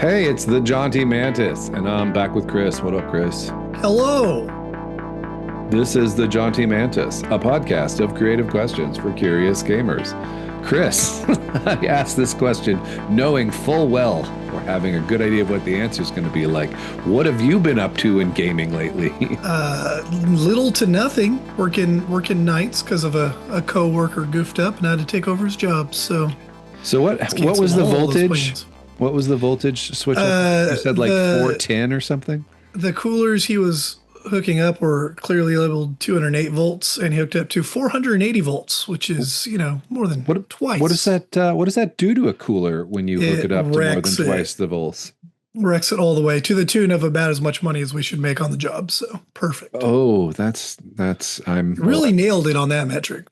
Hey, it's the Jaunty Mantis, and I'm back with Chris. What up, Chris? Hello. This is the Jaunty Mantis, a podcast of creative questions for curious gamers. Chris, I asked this question knowing full well or having a good idea of what the answer is going to be like. What have you been up to in gaming lately? Little to nothing. Working nights because of a coworker goofed up and I had to take over his job. So what was the voltage? What was the voltage switch up? You said like 410 or something? The coolers he was hooking up were clearly labeled 208 volts, and he hooked up to 480 volts, which is, more than twice. What does that do to a cooler when you hook it up to more than twice the volts? Wrecks it all the way to the tune of about as much money as we should make on the job. So perfect. Oh, I'm really nailed it on that metric.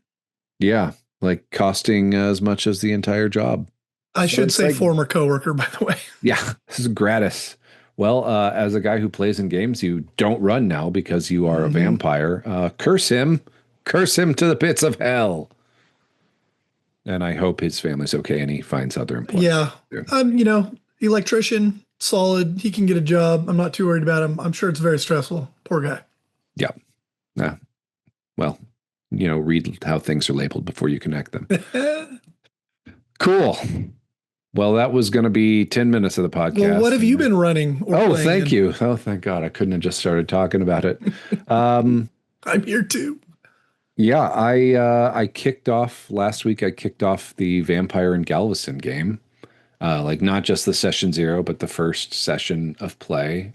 Yeah, like costing as much as the entire job. I should say former coworker, by the way. Yeah, this is gratis. Well, as a guy who plays in games, you don't run now because you are a vampire. Curse him to the pits of hell. And I hope his family's okay and he finds other employment. Yeah, electrician, solid. He can get a job. I'm not too worried about him. I'm sure it's very stressful. Poor guy. Yeah. Well, read how things are labeled before you connect them. Cool. Well, that was going to be 10 minutes of the podcast. Well, what have you been running? Thank you. Oh, thank God. I couldn't have just started talking about it. I'm here too. Yeah, I kicked off last week. I kicked off the Vampire in Galveston game. Not just the session 0, but the first session of play.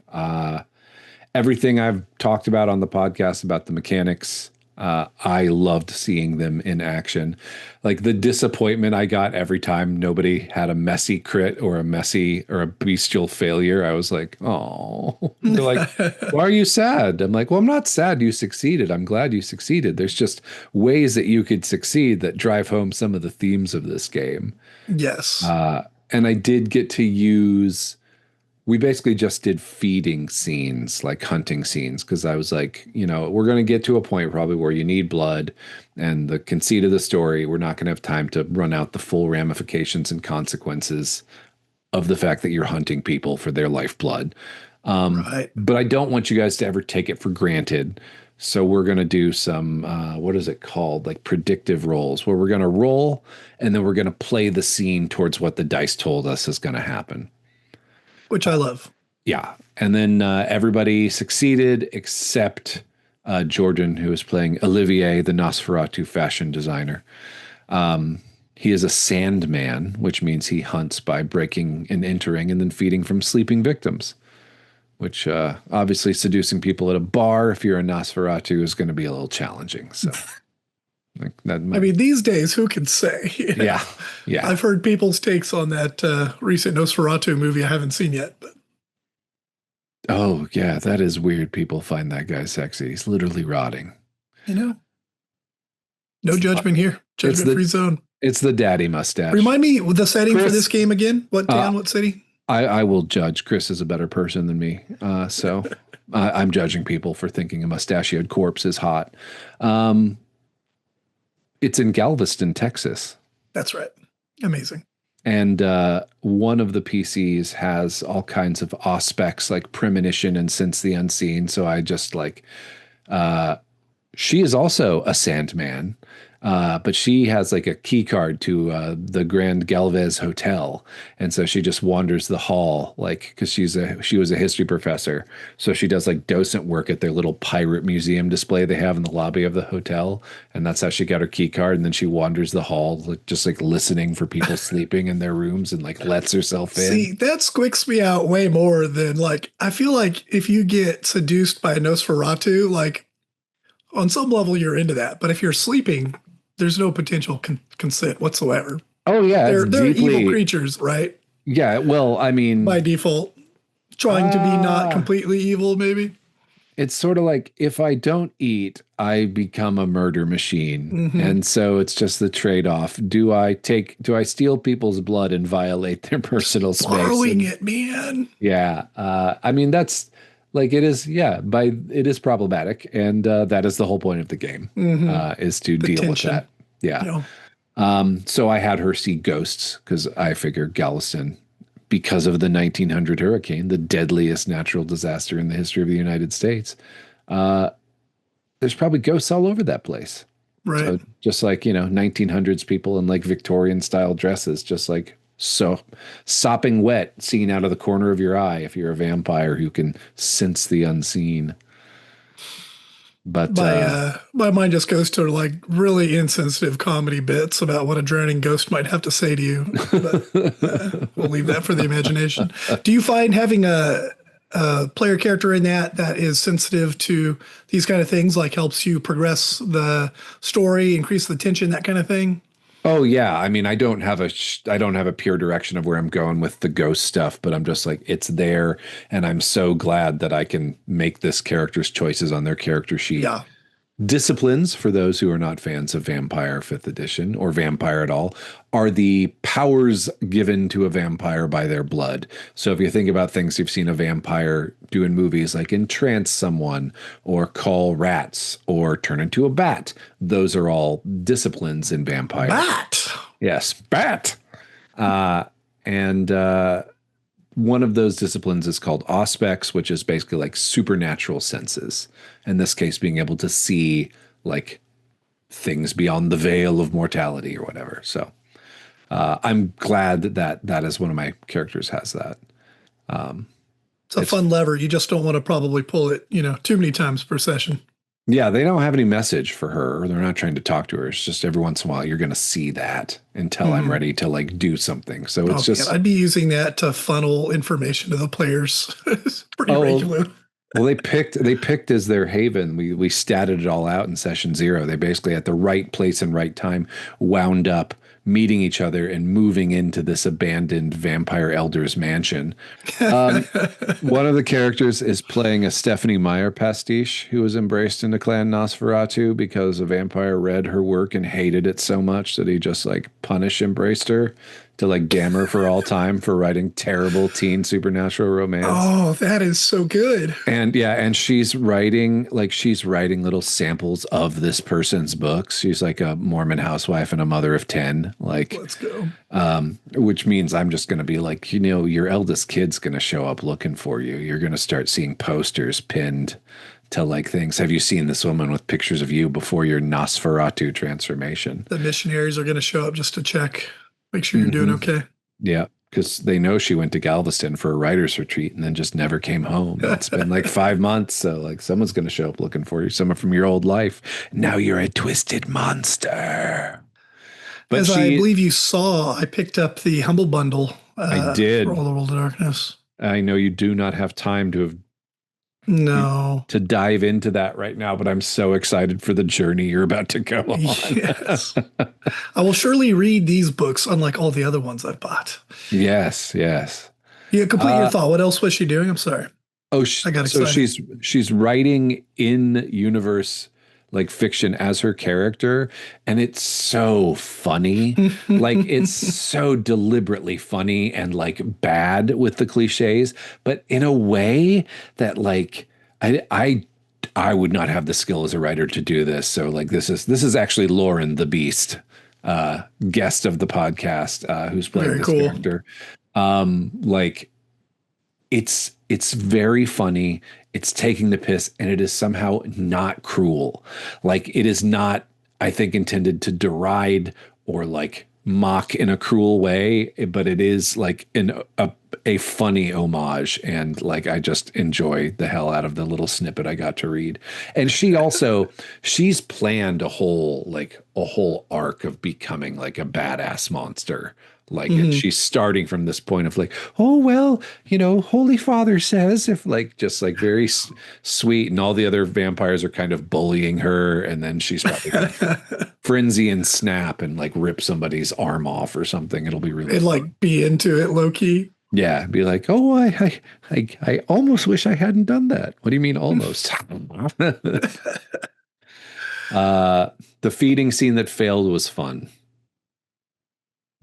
Everything I've talked about on the podcast about the mechanics, I loved seeing them in action. Like the disappointment I got every time nobody had a messy crit or a bestial failure. I was like, oh, they're like, why are you sad? I'm like, well, I'm not sad you succeeded. I'm glad you succeeded. There's just ways that you could succeed that drive home some of the themes of this game. Yes. And I did get to use... We basically just did feeding scenes, like hunting scenes, because I was like, we're going to get to a point probably where you need blood, and the conceit of the story, we're not going to have time to run out the full ramifications and consequences of the fact that you're hunting people for their lifeblood. Right. But I don't want you guys to ever take it for granted. So we're going to do some, what is it called? Like predictive rolls, where we're going to roll and then we're going to play the scene towards what the dice told us is going to happen. Which I love. Yeah. And then everybody succeeded except Jordan, who is playing Olivier, the Nosferatu fashion designer. He is a sandman, which means he hunts by breaking and entering and then feeding from sleeping victims, which obviously seducing people at a bar, if you're a Nosferatu, is going to be a little challenging. So. These days, who can say? Yeah. I've heard people's takes on that recent Nosferatu movie I haven't seen yet. But. Oh, yeah, that is weird. People find that guy sexy. He's literally rotting. No judgment here. Judgment-free zone. It's the daddy mustache. Remind me the setting for this game again. What town, what city? I will judge. Chris is a better person than me. So I'm judging people for thinking a mustachioed corpse is hot. It's in Galveston, Texas. That's right. Amazing. And one of the PCs has all kinds of aspects like premonition and sense the unseen. So I just she is also a Sandman, but she has like a key card to the Grand Galvez Hotel. And so she just wanders the hall, like, because she was a history professor. So she does like docent work at their little pirate museum display they have in the lobby of the hotel. And that's how she got her key card. And then she wanders the hall, just listening for people sleeping in their rooms and lets herself in. See, that squicks me out way more than I feel like if you get seduced by a Nosferatu, on some level you're into that. But if you're sleeping, there's no potential consent whatsoever. Oh, yeah. They're evil creatures, right? Yeah, well, by default, trying to be not completely evil, maybe. It's sort of like if I don't eat, I become a murder machine. Mm-hmm. And so it's just the trade-off. Do I steal people's blood and violate their personal space? Borrowing it, man. Yeah. That's it is. Yeah. It is problematic. And that is the whole point of the game, is to deal tension. With that. Yeah. So I had her see ghosts because I figured Galveston because of the 1900 hurricane, the deadliest natural disaster in the history of the United States. Uh, there's probably ghosts all over that place. Right. So just like, 1900s people in like Victorian style dresses, just like so sopping wet, seen out of the corner of your eye if you're a vampire who can sense the unseen. But My mind just goes to like really insensitive comedy bits about what a drowning ghost might have to say to you. But we'll leave that for the imagination. Do you find having a player character in that is sensitive to these kind of things, like helps you progress the story, increase the tension, that kind of thing? Oh yeah, I mean, I don't have a pure direction of where I'm going with the ghost stuff, but I'm just like it's there, and I'm so glad that I can make this character's choices on their character sheet. Yeah. Disciplines, for those who are not fans of Vampire 5th edition or Vampire at all, are the powers given to a vampire by their blood. So if you think about things you've seen a vampire do in movies like entrance someone or call rats or turn into a bat, those are all disciplines in Vampire. Bat. Yes, bat. And one of those disciplines is called auspex, which is basically like supernatural senses. In this case, being able to see like things beyond the veil of mortality or whatever. So I'm glad that is one of my characters has that. It's a fun lever. You just don't want to probably pull it, too many times per session. Yeah, they don't have any message for her. Or they're not trying to talk to her. It's just every once in a while you're going to see that until I'm ready to like do something. So it's just I'd be using that to funnel information to the players pretty regularly. Well, they picked as their haven. We statted it all out in session 0. They basically at the right place and right time wound up meeting each other and moving into this abandoned vampire elder's mansion. One of the characters is playing a Stephanie Meyer pastiche who was embraced into Clan Nosferatu because a vampire read her work and hated it so much that he just like embraced her to like damn her for all time for writing terrible teen supernatural romance. Oh, that is so good. And yeah, and she's writing little samples of this person's books. She's like a Mormon housewife and a mother of 10. Like, let's go. Which means I'm just going to be like, your eldest kid's going to show up looking for you. You're going to start seeing posters pinned to like things. Have you seen this woman with pictures of you before your Nosferatu transformation? The missionaries are going to show up just to check. Make sure you're doing okay. Yeah, because they know she went to Galveston for a writer's retreat and then just never came home. It's been like 5 months, so like someone's going to show up looking for you, someone from your old life. Now you're a twisted monster. But as I believe you saw, I picked up the Humble Bundle. I did. For All the World of Darkness. I know you do not have time to dive into that right now, but I'm so excited for the journey you're about to go on. Yes. I will surely read these books, unlike all the other ones I've bought. Yes, yes. Yeah, complete your thought. What else was she doing? I'm sorry. Oh, I got excited. So she's writing in universe like fiction as her character, and it's so funny. Like it's so deliberately funny and like bad with the cliches, but in a way that like I would not have the skill as a writer to do this. So like this is actually Lauren the Beast, guest of the podcast, who's playing Very this cool. character. Like it's very funny. It's taking the piss, and it is somehow not cruel. Like it is not, I think, intended to deride or like mock in a cruel way, but it is like a funny homage, and like I just enjoy the hell out of the little snippet I got to read. And she's planned a whole arc of becoming like a badass monster. Like she's starting from this point of like, oh, well, Holy Father says, if like, just like very sweet, and all the other vampires are kind of bullying her. And then she's probably going to frenzy and snap and like rip somebody's arm off or something. It'll be really It'd like be into it low key. Yeah. Be like, oh, I almost wish I hadn't done that. What do you mean almost? The feeding scene that failed was fun.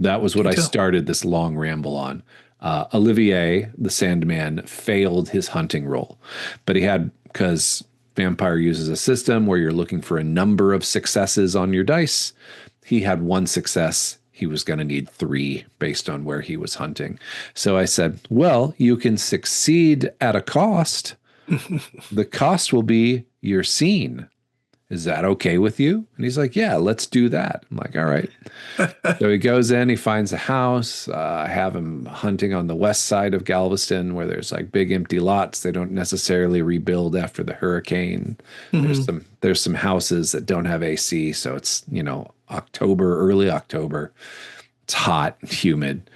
That was what I started this long ramble on. Olivier, the Sandman, failed his hunting roll, but because Vampire uses a system where you're looking for a number of successes on your dice. He had one success he was going to need 3 based on where he was hunting. So I said, well, you can succeed at a cost. The cost will be your scene. Is that okay with you? And he's like, yeah, let's do that. I'm like, all right. So he goes in, he finds a house. I have him hunting on the west side of Galveston where there's like big empty lots. They don't necessarily rebuild after the hurricane. There's some houses that don't have AC. So it's, October, early October. It's hot, humid.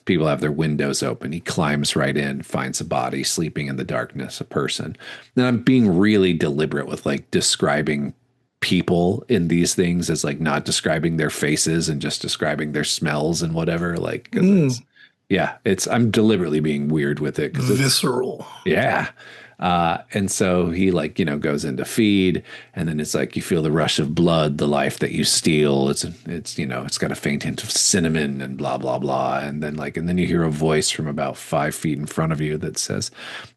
People have their windows open. He climbs right in, finds a body sleeping in the darkness, a person. And I'm being really deliberate with like describing people in these things as like not describing their faces and just describing their smells and whatever. Like, I'm deliberately being weird with it. Visceral. Yeah. And so he like, goes into feed, and then it's like you feel the rush of blood, the life that you steal. It's it's got a faint hint of cinnamon and blah, blah, blah. And then you hear a voice from about 5 feet in front of you that says,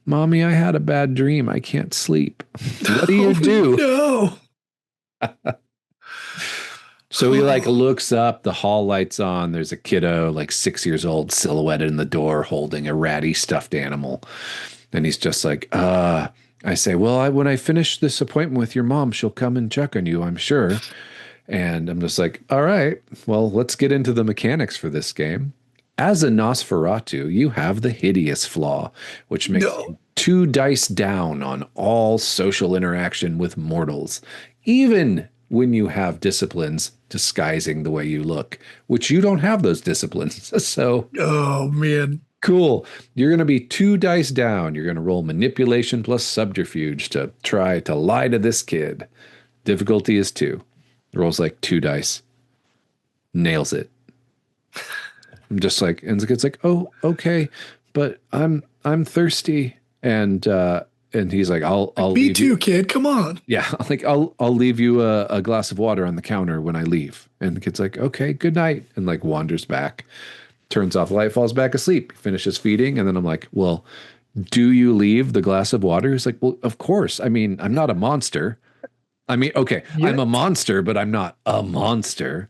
Mommy, I had a bad dream. I can't sleep. What do you do? No. So he like looks up, the hall lights on. There's a kiddo, like 6 years old, silhouetted in the door holding a ratty stuffed animal. And he's just like, I say, well, when I finish this appointment with your mom, she'll come and check on you, I'm sure. And I'm just like, all right, well, let's get into the mechanics for this game. As a Nosferatu, you have the hideous flaw, which makes you 2 dice down on all social interaction with mortals, even when you have disciplines disguising the way you look, which you don't have those disciplines. So, oh man. Cool. You're going to be 2 dice down. You're going to roll manipulation plus subterfuge to try to lie to this kid. Difficulty is 2. Rolls like 2 dice. Nails it. I'm just like, and the kid's like, oh, okay, but I'm thirsty. And he's like, I'll Me leave too, you. kid. Come on. Yeah, like I'll leave you a glass of water on the counter when I leave. And the kid's like, okay, good night, and like wanders back. Turns off the light, falls back asleep, finishes feeding. And then I'm like, well, do you leave the glass of water? He's like, well, of course. I mean, I'm not a monster. I mean, okay, I'm a monster, but I'm not a monster.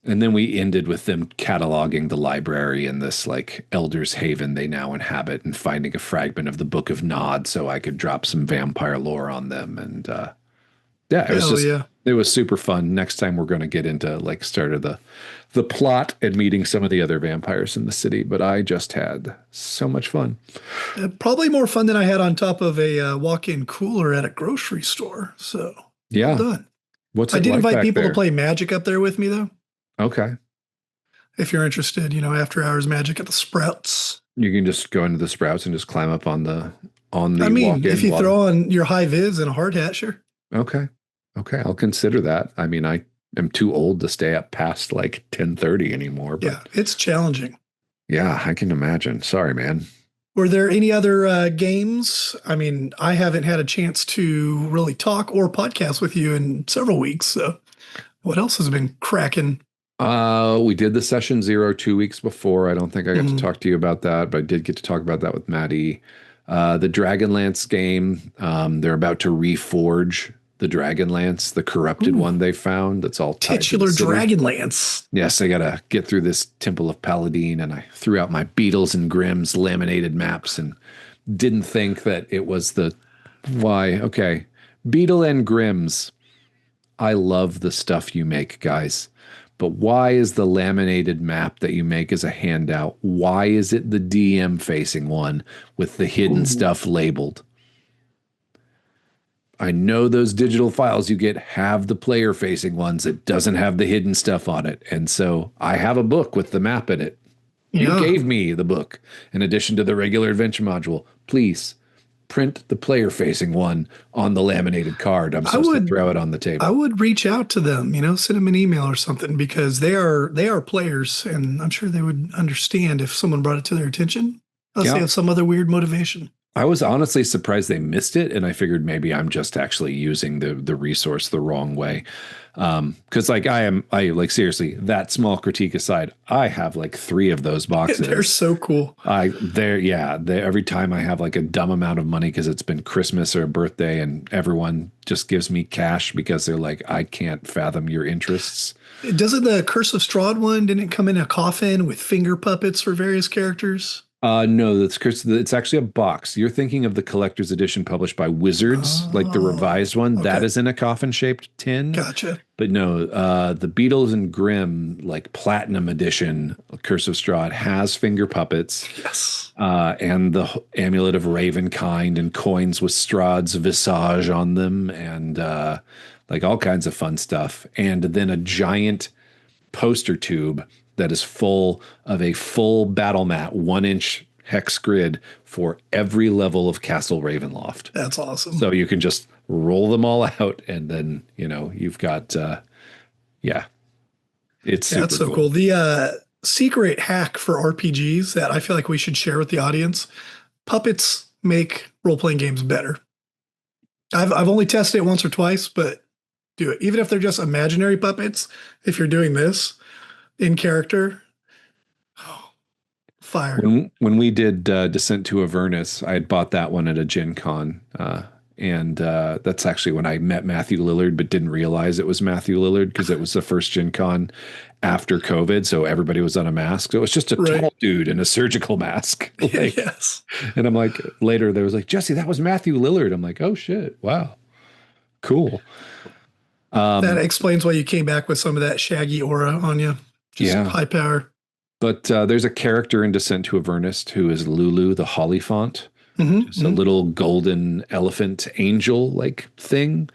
And then we ended with them cataloging the library in this like Elder's Haven they now inhabit and finding a fragment of the Book of Nod so I could drop some vampire lore on them. And it was super fun. Next time we're going to get into like start of the plot and meeting some of the other vampires in the city. But I just had so much fun. Probably more fun than I had on top of a walk-in cooler at a grocery store. So yeah, well done. What's it I did like invite back people there? to play Magic up there with me though. Okay. If you're interested, after hours Magic at the Sprouts. You can just go into the Sprouts and just climb up on the I mean, walk-in if you water. throw on your high vis and a hard hat, sure. Okay. I'll consider that. I mean, I am too old to stay up past like 10:30 anymore. But Yeah, it's challenging. yeah, I can imagine. Sorry, man. Were there any other games? I mean, I haven't had a chance to really talk or podcast with you in several weeks. So what else has been cracking? We did the session 0 2 weeks before. I don't think I got to talk to you about that, but I did get to talk about that with Maddie. The Dragonlance game, they're about to reforge the Dragonlance, the corrupted one they found. That's all tied Titular to the city. Dragonlance. Yes, I got to get through this Temple of Paladine, and I threw out my Beetles and Grimm's laminated maps and didn't think that it was the why. Okay, Beetle and Grimm's. I love the stuff you make, guys. But why is the laminated map that you make as a handout? Why is it the DM facing one with the hidden stuff labeled? I know those digital files you get have the player facing ones that doesn't have the hidden stuff on it. And so I have a book with the map in it. You gave me the book in addition to the regular adventure module. Please print the player facing one on the laminated card. I'm supposed to throw it on the table. I would reach out to them, send them an email or something because they are players and I'm sure they would understand if someone brought it to their attention. Unless they have some other weird motivation. I was honestly surprised they missed it, and I figured maybe I'm just actually using the resource the wrong way. Because like I like seriously, that small critique aside, I have like three of those They're boxes. so cool. Every time I have like a dumb amount of money because it's been Christmas or a birthday, and everyone just gives me cash because they're like, I can't fathom your interests. Doesn't the Curse of Strahd one didn't it come in a coffin with finger puppets for various characters? No, that's Chris. It's actually a box. You're thinking of the collector's edition published by Wizards, like the Oh, revised one. That okay. is in a coffin-shaped tin. Gotcha. But no, the Beatles and Grimm, like Platinum Edition, Curse of Strahd, has finger puppets, Yes. and the Amulet of Ravenkind and coins with Strahd's visage on them, and like all kinds of fun stuff. And then a giant poster tube that is full of a full battle mat, 1 inch hex grid for every level of Castle Ravenloft. That's awesome. So you can just roll them all out, and then you've got yeah, it's Yeah, that's super so cool. cool. The secret hack for RPGs that I feel like we should share with the audience: puppets make role-playing games better. I've only tested it once or twice, but do it. Even if they're just imaginary puppets, if you're doing this in character, oh, fire. When we did Descent to Avernus, I had bought that one at a Gen Con. And that's actually when I met Matthew Lillard, but didn't realize it was Matthew Lillard because it was the first Gen Con after COVID. So everybody was on a mask. So it was just a Right. tall dude in a surgical mask. Like, Yes. and I'm like, later there was like, Jesse, that was Matthew Lillard. I'm like, oh shit. Wow. Cool. That Um, explains why you came back with some of that shaggy aura on you. Just yeah. high power. But there's a character in Descent to Avernus who is Lulu, the Hollyphant. Just a Mm-hmm. little golden elephant angel like thing.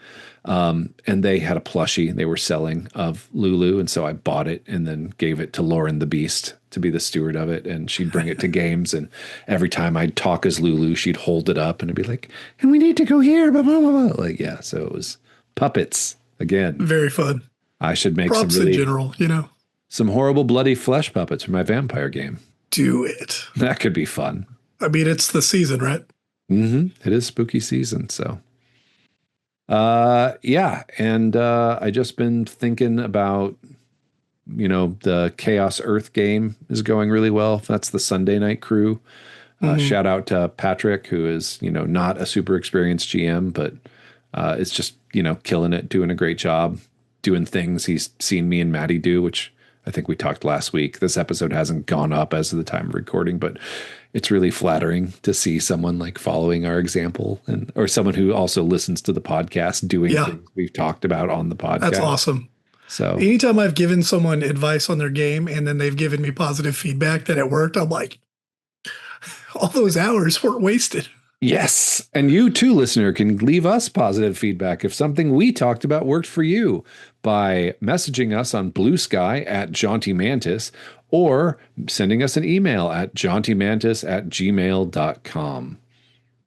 And they had a plushie they were selling of Lulu. And so I bought it and then gave it to Lauren the Beast to be the steward of it. And she'd bring it to games. And every time I'd talk as Lulu, she'd hold it up and it'd be like, and we need to go here. Blah, blah, blah, blah. Like, yeah. So it was puppets again. Very fun. I should make Props in general, some horrible bloody flesh puppets for my vampire game. do it. That could be fun. I mean, it's the season, right? It is spooky season, so yeah, and I just been thinking about the Chaos Earth game is going really well. That's the Sunday night crew. Mhm. Shout out to Patrick, who is not a super experienced GM, but it's just killing it, doing a great job, doing things he's seen me and Maddie do, which I think we talked last week. This episode hasn't gone up as of the time of recording, but it's really flattering to see someone like following our example or someone who also listens to the podcast doing Yeah, things we've talked about on the that's podcast. awesome. So Anytime I've given someone advice on their game and then they've given me positive feedback that it worked, I'm like, all those hours weren't wasted. yes. And you too, listener, can leave us positive feedback if something we talked about worked for you by messaging us on Blue Sky at Jaunty Mantis or sending us an email at jauntymantis@gmail.com.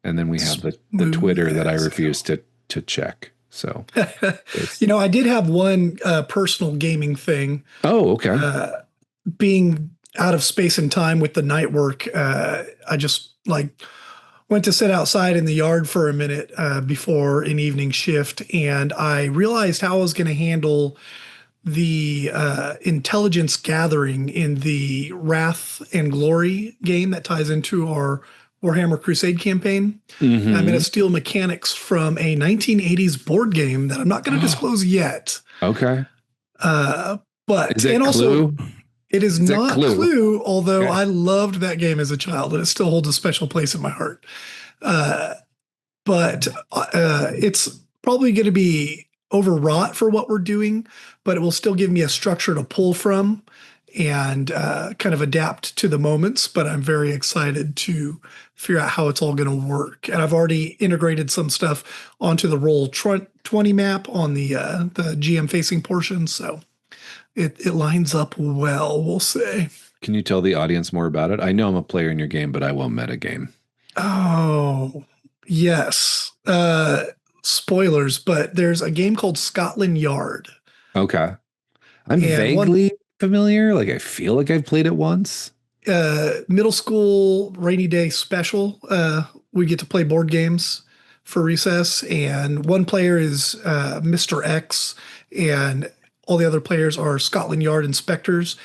And then we have the Twitter that I refuse to check. So I did have one personal gaming thing. oh, okay. Being out of space and time with the night work, I just went to sit outside in the yard for a minute before an evening shift, and I realized how I was going to handle the intelligence gathering in the Wrath and Glory game that ties into our Warhammer Crusade campaign. Mhm. I'm going to steal mechanics from a 1980s board game that I'm not going to disclose yet. Okay. But Is it and also Clue? it is not Clue? Clue, although Okay. I loved that game as a child and it still holds a special place in my heart. But it's probably going to be overwrought for what we're doing, but it will still give me a structure to pull from and kind of adapt to the moments. But I'm very excited to figure out how it's all going to work. And I've already integrated some stuff onto the Roll20 map on the GM facing portion. So it lines up well, we'll say. Can you tell the audience more about it? I know I'm a player in your game, but I won't metagame. Oh, yes. Spoilers, but there's a game called Scotland Yard. Okay. I'm And vaguely familiar. Like I feel like I've played it once. Middle school rainy day special we get to play board games for recess, and one player is Mr. X, and all the other players are Scotland Yard inspectors.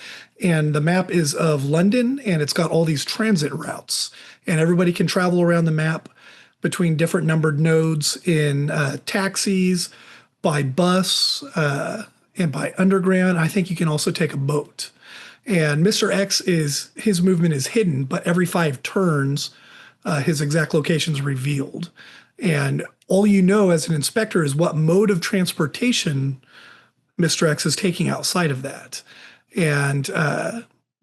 And the map is of London, and it's got all these transit routes, and everybody can travel around the map between different numbered nodes in taxis, by bus, and by underground. I think you can also take a boat. And Mr. X is his movement is hidden, but every 5 turns, his exact location is revealed. And all you know as an inspector is what mode of transportation Mr. X is taking outside of that. And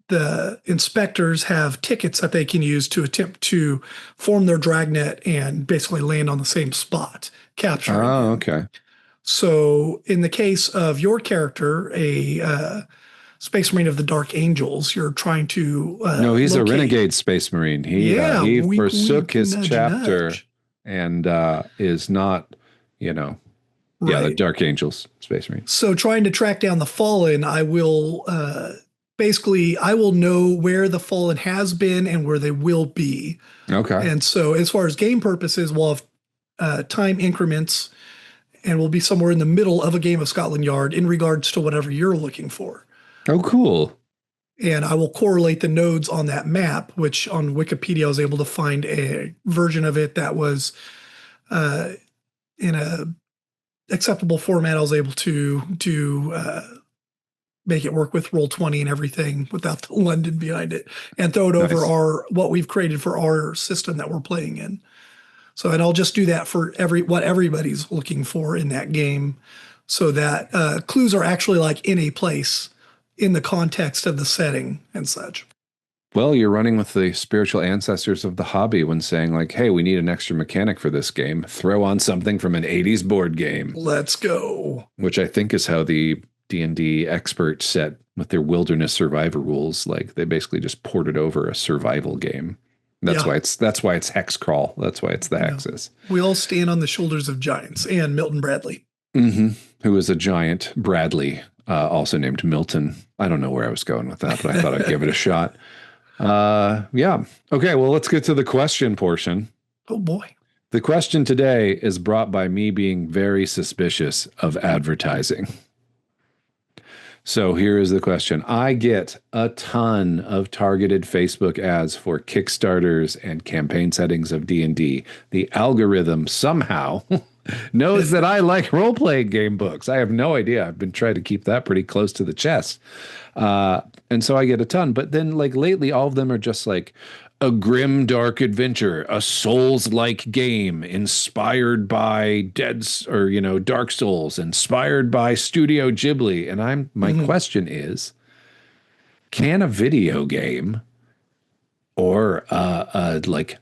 the inspectors have tickets that they can use to attempt to form their dragnet and basically land on the same spot, capturing him. Oh, okay. So in the case of your character, a Space Marine of the Dark Angels, you're trying to No, he's locate. a renegade Space Marine. He Yeah, he wink, forsook wink, his nudge, chapter nudge. and is not, the Right. Dark Angels Space Marine. So trying to track down the Fallen, I will basically I will know where the Fallen has been and where they will be. Okay. And so as far as game purposes, we'll have time increments, and we'll be somewhere in the middle of a game of Scotland Yard in regards to whatever you're looking for. Oh, cool. And I will correlate the nodes on that map, which on Wikipedia I was able to find a version of it that was in a acceptable format. I was able to make it work with Roll20 and everything without the London behind it, and throw it over Nice. what we've created for our system that we're playing in. So, and I'll just do that for what everybody's looking for in that game, so that clues are actually like in a place in the context of the setting and such. Well, you're running with the spiritual ancestors of the hobby when saying like, "Hey, we need an extra mechanic for this game. Throw on something from an '80s board game," Let's go. which I think is how the D&D experts set with their wilderness survivor rules. Like they basically just ported over a survival game. That's why it's hex crawl. That's why it's the hexes. We all stand on the shoulders of giants, and Milton Bradley. Who is a giant. Bradley, also named Milton. I don't know where I was going with that, but I thought I'd give it a shot. Yeah. Okay, well, let's get to the question portion. Oh boy. The question today is brought by me being very suspicious of advertising. So here is the question. I get a ton of targeted Facebook ads for Kickstarters and campaign settings of D&D. The algorithm somehow knows that I like role-playing game books. I have no idea. I've been trying to keep that pretty close to the chest. And so I get a ton. But then like lately, all of them are just like a grimdark adventure, a Souls-like game inspired by Dark Souls, inspired by Studio Ghibli. And my question is, can a video game or like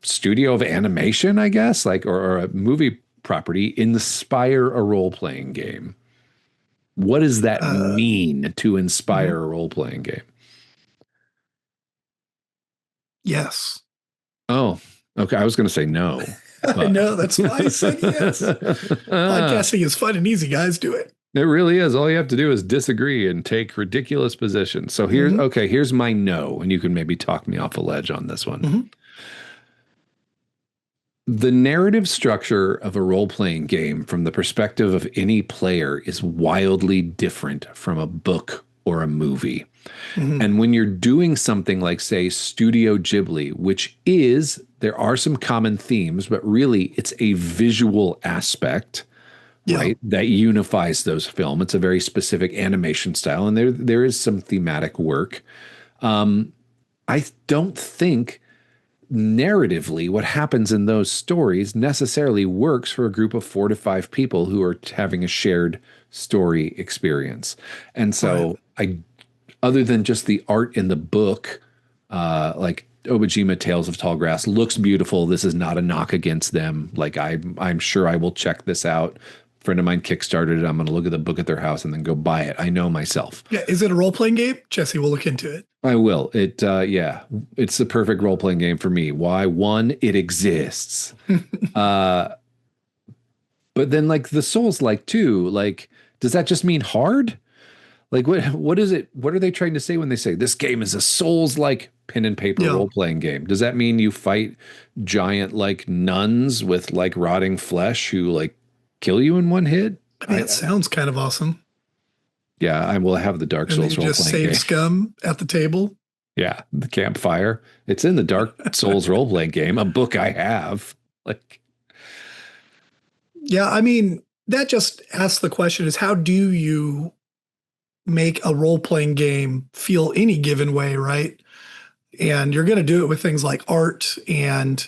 studio of animation, I guess, like or a movie property inspire a role-playing game? What does that mean to inspire a role-playing game? Yes. Oh, okay. I was going to say no. I know. That's why I said yes. Podcasting is fun and easy, guys. Do it. It really is. All you have to do is disagree and take ridiculous positions. So here's my no, and you can maybe talk me off a ledge on this one. The narrative structure of a role-playing game from the perspective of any player is wildly different from a book or a movie. And when you're doing something like, say, Studio Ghibli, which there are some common themes, but really it's a visual aspect, right, that unifies those films. It's a very specific animation style, and there is some thematic work. I don't think narratively what happens in those stories necessarily works for a group of 4 to 5 people who are having a shared story experience. And so other than just the art in the book, like Obajima Tales of Tall Grass looks beautiful. This is not a knock against them. Like I'm sure I will check this out. A friend of mine kickstarted it. I'm going to look at the book at their house and then go buy it. I know myself. Yeah. Is it a role-playing game? Jesse will look into it. I will. It's the perfect role-playing game for me. Why? One, it exists. But then like the Souls-like too, like, does that just mean hard? Like what is it? What are they trying to say when they say this game is a Souls-like pen and paper Yeah. role playing game. Does that mean you fight giant like nuns with like rotting flesh who like kill you in one hit? I mean, it sounds kind of awesome. Yeah, I will have the Dark And then Souls you role just playing save game. scum at the table. Yeah, the campfire. It's in the Dark Souls role playing game, a book I have. Like, Yeah, I mean, that just asks the question is how do you make a role-playing game feel any given way, right? And you're going to do it with things like art and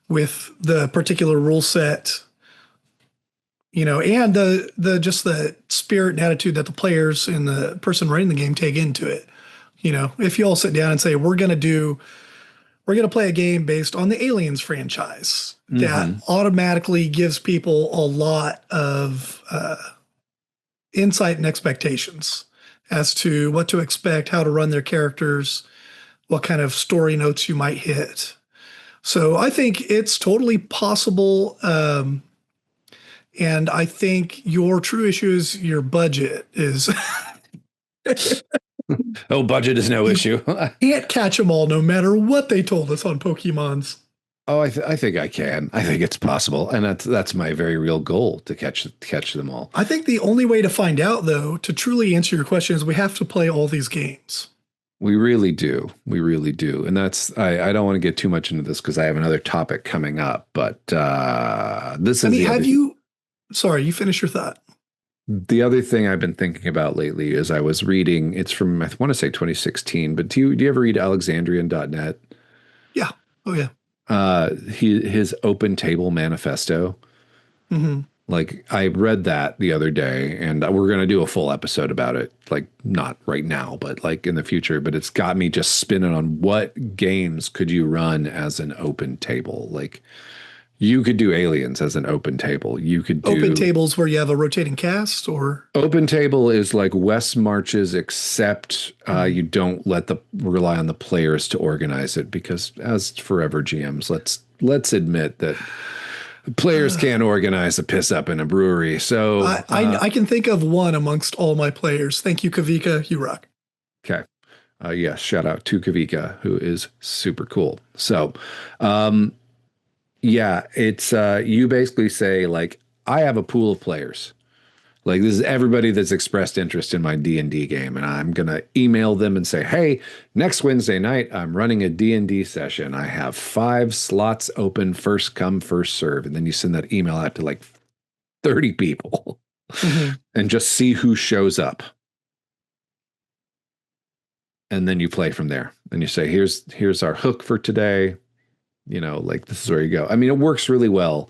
with the particular rule set, and the just the spirit and attitude that the players and the person running the game take into it. If you all sit down and say we're going to play a game based on the Aliens franchise, that mhm. automatically gives people a lot of insight and expectations as to what to expect, how to run their characters, what kind of story notes you might hit. So I think it's totally possible. And I think your true issue is your budget is Oh, budget is no you issue. can't catch them all no matter what they told us on Pokemons. Oh, I think I can. I think it's possible, and that's my very real goal to catch them all. I think the only way to find out, though, to truly answer your question is we have to play all these games. We really do. We really do. And I don't want to get too much into this because I have another topic coming up, but this I is mean, the have other, you, sorry, you finish your thought. the other thing I've been thinking about lately is I was reading, it's from, I want to say 2016, but do you ever read Alexandrian.net? Yeah. Oh, yeah. His open table manifesto. Hmm. Like I read that the other day and we're going to do a full episode about it. Like not right now, but like in the future, but it's got me just spinning on what games could you run as an open table? Like you could do Aliens as an open table. You could Open do tables where you have a rotating cast or. open table is like West Marches, except you don't let the rely on the players to organize it because as forever GMs, let's admit that players can't organize a piss up in a brewery. So, I can think of one amongst all my players. Thank you, Kavika. You rock. okay. Yes, shout out to Kavika, who is super cool. So, um, yeah, it's you basically say like I have a pool of players. Like this is everybody that's expressed interest in my D&D game and I'm going to email them and say, "Hey, next Wednesday night I'm running a D&D session. I have 5 slots open, first come, first serve." And then you send that email out to like 30 people Mhm. and just see who shows up. And then you play from there. And you say, "Here's our hook for today." Like this is where you go. I mean, it works really well.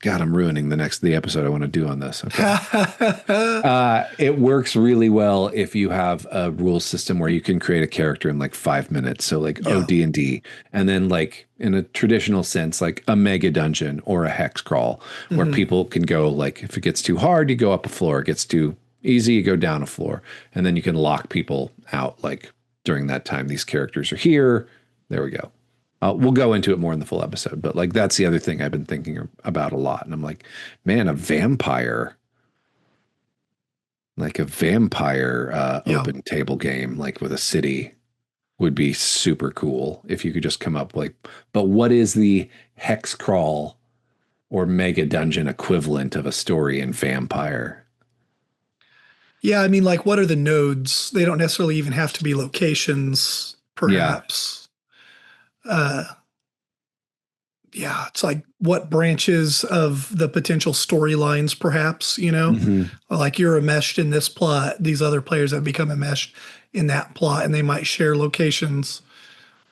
God, I'm ruining the episode I want to do on this. Okay. It works really well if you have a rule system where you can create a character in like 5 minutes. So like Yeah. OD&D, and then like in a traditional sense, like a mega dungeon or a hex crawl where Mhm. people can go like, if it gets too hard, you go up a floor. It gets too easy, you go down a floor. And then you can lock people out like during that time. These characters are here. There we go. We'll go into it more in the full episode, but like that's the other thing I've been thinking about a lot. And I'm like, man, a vampire Yeah. open table game, like with a city, would be super cool if you could just come up like, but what is the hex crawl or mega dungeon equivalent of a story in vampire? Yeah. I mean, like, what are the nodes? They don't necessarily even have to be locations, Yeah. perhaps. Uh, yeah, it's like what branches of the potential storylines, perhaps, Hmm. like you're enmeshed in this plot, these other players have become enmeshed in that plot, and they might share locations.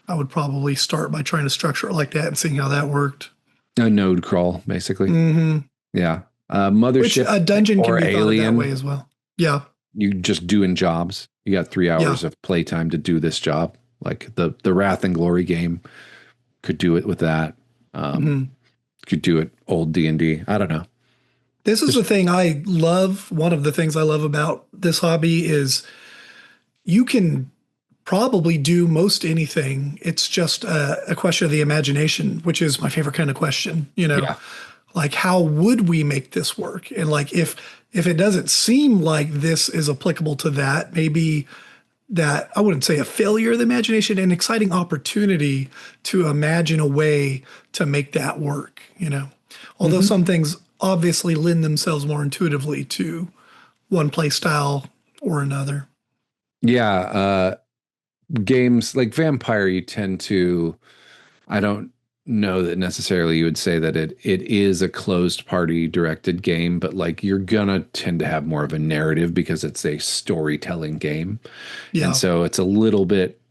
I would probably start by trying to structure it like that and seeing how that worked. A node crawl, basically. Hmm. Yeah. Which Mothership a dungeon can or be thought of that way alien. as well. Yeah, You just doing jobs. You got 3 hours yeah. of playtime to do this job. Like the Wrath and Glory game could do it with that. Um, Hmm. could do it old D&D. I don't know. This is Just the thing I love. One of the things I love about this hobby is you can probably do most anything. It's just a question of the imagination, which is my favorite kind of question. yeah. Like how would we make this work? And like if it doesn't seem like this is applicable to that, maybe that I wouldn't say a failure of the imagination, an exciting opportunity to imagine a way to make that work, you know. Although Hmm. some things obviously lend themselves more intuitively to one play style or another. Yeah, games like Vampire, you tend to, I don't know that necessarily you would say that it is a closed party directed game, but like you're gonna tend to have more of a narrative because it's a storytelling game. And Yeah. so it's a little bit,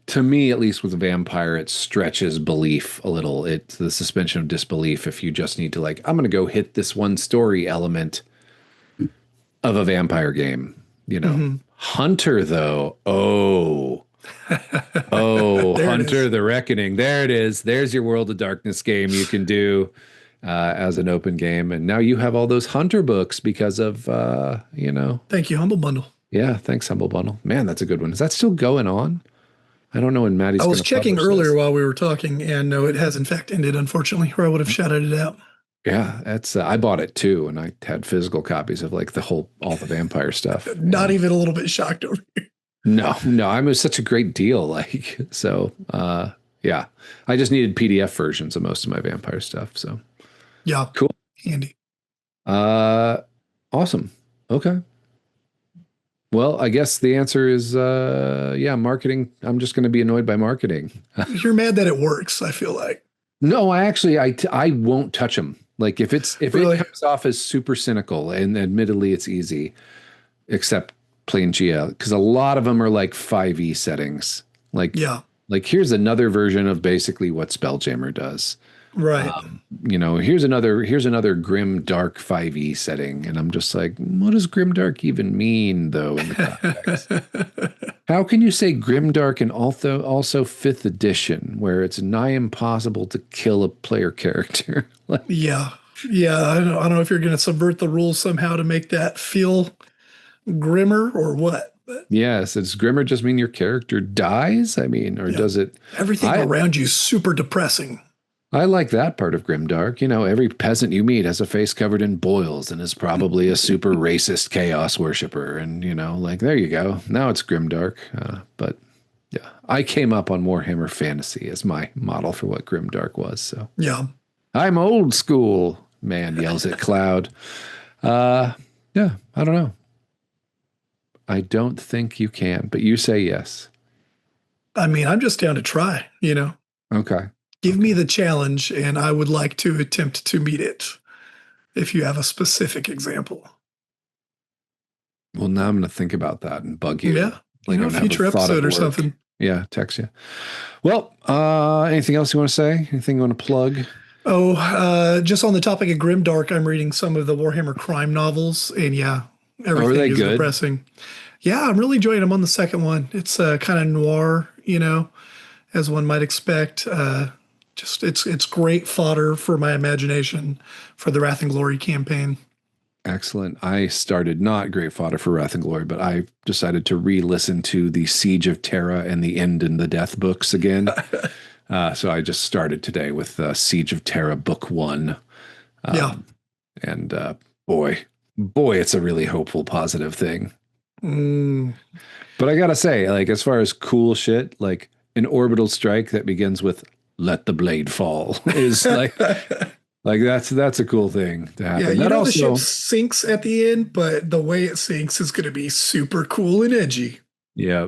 to me at least with a Vampire, it stretches belief a little. It's the suspension of disbelief if you just need to like, I'm gonna go hit this one story element of a vampire game, you know. Hmm. Hunter though, oh, There it Hunter is. the Reckoning. There it is. There's your World of Darkness game you can do as an open game. And now you have all those Hunter books because of, Thank you, Humble Bundle. yeah, thanks, Humble Bundle. Man, that's a good one. Is that still going on? I don't know when I Maddie's was going to checking publish earlier this. while we were talking, and no, it has in fact ended, unfortunately, or I would have shouted it out. Yeah, that's, I bought it too. And I had physical copies of like all the vampire stuff. Not And even a little bit shocked over here. no, I was such a great deal. Like, so, yeah, I just needed PDF versions of most of my vampire stuff. So Yeah, cool. handy. Uh, awesome. Okay. Well, I guess the answer is yeah, marketing. I'm just going to be annoyed by marketing. You're mad that it works, I feel like. No, I won't touch them. Like if it Really? comes off as super cynical, and admittedly it's easy, except plain GL, because a lot of them are like 5e settings. Like Yeah, like here's another version of basically what Spelljammer does. right. Here's another grim dark 5e setting, and I'm just like, what does grim dark even mean though in the context? How can you say grimdark and also fifth edition, where it's nigh impossible to kill a player character? Like, Yeah. Yeah, I don't know if you're going to subvert the rules somehow to make that feel grimmer or what, but yes, does grimmer just mean your character dies? I mean, or yeah, does it? everything I around you is super depressing. I like that part of grimdark. You know, every peasant you meet has a face covered in boils and is probably a super racist chaos worshiper. And like there you go. Now it's grimdark. But yeah, I came up on Warhammer Fantasy as my model for what grimdark was. So. Yeah. I'm old school, man yells at Cloud. Uh, yeah, I don't know. I don't think you can, but you say yes. I mean, I'm just down to try, you know. Okay. Give Okay. me the challenge and I would like to attempt to meet it if you have a specific example. Well, now I'm going to think about that and bug you. Yeah. Like I'm A going to have future a thought at episode or work. something. Yeah, text you. Well, anything else you want to say? Anything you want to plug? Oh, just on the topic of Grimdark, I'm reading some of the Warhammer crime novels, and yeah, Oh, are everything they is good? depressing. Yeah, I'm really enjoying them on the second one. It's kind of noir, you know, as one might expect. Just it's great fodder for my imagination for the Wrath and Glory campaign. Excellent. I started not Great Fodder for Wrath and Glory, but I decided to re-listen to the Siege of Terra and the End and the Death books again. So I just started today with Siege of Terra Book One, Yeah. and boy, it's a really hopeful, positive thing. Mm, But I gotta say, like as far as cool shit, like an orbital strike that begins with "Let the blade fall" is like that's a cool thing to yeah, happen. you That know the ship also, sinks at the end, but the way it sinks is going to be super cool and edgy. yeah,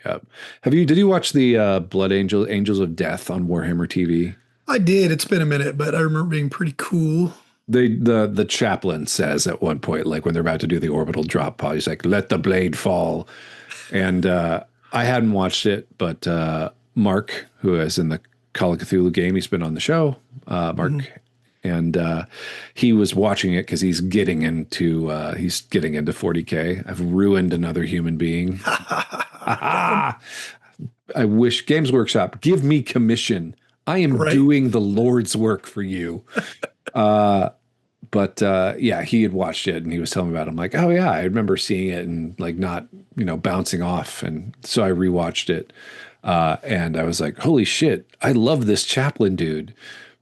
yeah. Did you watch the Blood Angels of Death on Warhammer TV? I did. It's been a minute, but I remember being pretty cool. The chaplain says at one point, like when they're about to do the orbital drop pod, he's like, "Let the blade fall." And I hadn't watched it, but Mark, who is in the Call of Cthulhu game, he's been on the show. Mark, Mhm. and he was watching it because he's getting into 40K. I've ruined another human being. Got him. I wish Games Workshop give me commission. I am Right. doing the Lord's work for you. Uh, but yeah, he had watched it and he was telling me about it. I'm like, oh yeah, I remember seeing it and like not, bouncing off. And so I rewatched it. And I was like, holy shit, I love this chaplain dude.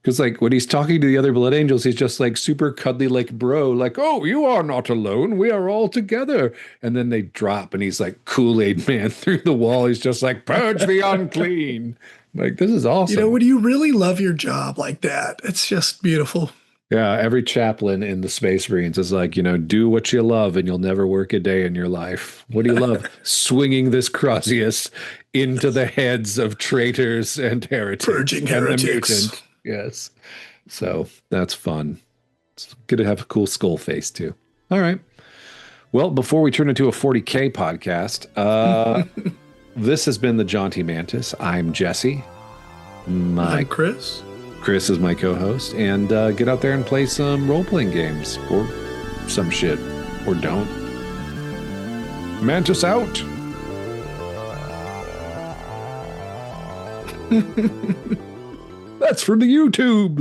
Because like when he's talking to the other Blood Angels, he's just like super cuddly, like bro, like, oh, you are not alone. We are all together. And then they drop and he's like Kool-Aid man through the wall. He's just like, purge the unclean. Like, this is awesome. You know, when you really love your job like that, it's just beautiful. Yeah, every chaplain in the Space Marines is like, do what you love and you'll never work a day in your life. What do you love? Swinging this Crozius into the heads of traitors and heretics. Purging heretics. Yes. So that's fun. It's good to have a cool skull face too. All right. Well, before we turn into a 40K podcast, this has been the Jaunty Mantis. I'm Jesse. I'm Chris. Chris is my co-host, and get out there and play some role-playing games, or some shit, or don't. Mantis out! That's for the YouTube!